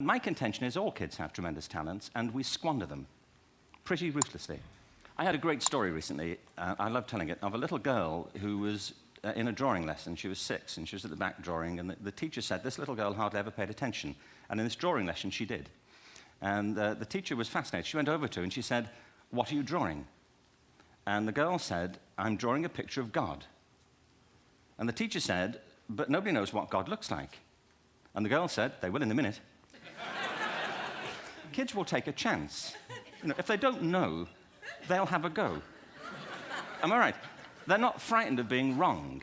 My contention is all kids have tremendous talents, and we squander them pretty ruthlessly. I had a great story recently, I love telling it, of a little girl who was in a drawing lesson. She was 6, and she was at the back drawing, and the teacher said this little girl hardly ever paid attention. And in this drawing lesson, she did. And the teacher was fascinated. She went over to her and she said, "What are you drawing?" And the girl said, "I'm drawing a picture of God." And the teacher said, "But nobody knows what God looks like." And the girl said, "They will in a minute." Kids will take a chance. You know, if they don't know, they'll have a go. Am I right? They're not frightened of being wrong.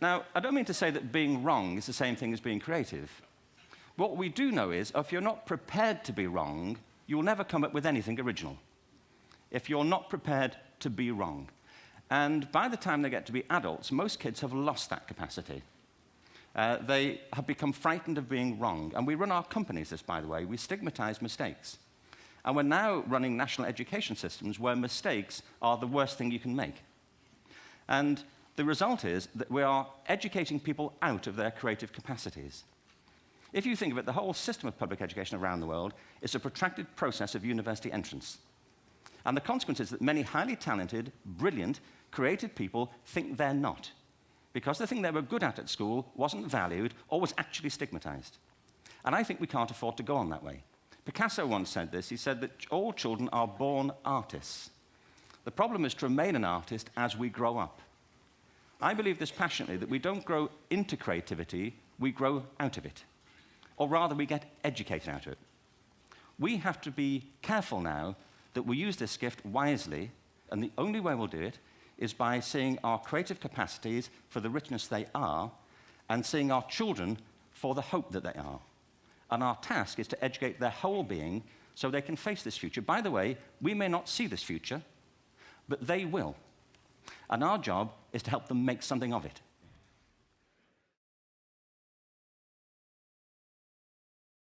Now, I don't mean to say that being wrong is the same thing as being creative. What we do know is, if you're not prepared to be wrong, you'll never come up with anything original. If you're not prepared to be wrong. And by the time they get to be adults, most kids have lost that capacity. They have become frightened of being wrong. And we run our companies this, by the way. We stigmatize mistakes. And we're now running national education systems where mistakes are the worst thing you can make. And the result is that we are educating people out of their creative capacities. If you think of it, the whole system of public education around the world is a protracted process of university entrance. And the consequence is that many highly talented, brilliant, creative people think they're not, because the thing they were good at school wasn't valued or was actually stigmatized. And I think we can't afford to go on that way. Picasso once said this. He said that all children are born artists. The problem is to remain an artist as we grow up. I believe this passionately, that we don't grow into creativity, we grow out of it. Or rather, we get educated out of it. We have to be careful now that we use this gift wisely, and the only way we'll do it is by seeing our creative capacities for the richness they are, and seeing our children for the hope that they are. And our task is to educate their whole being so they can face this future. By the way, we may not see this future, but they will. And our job is to help them make something of it.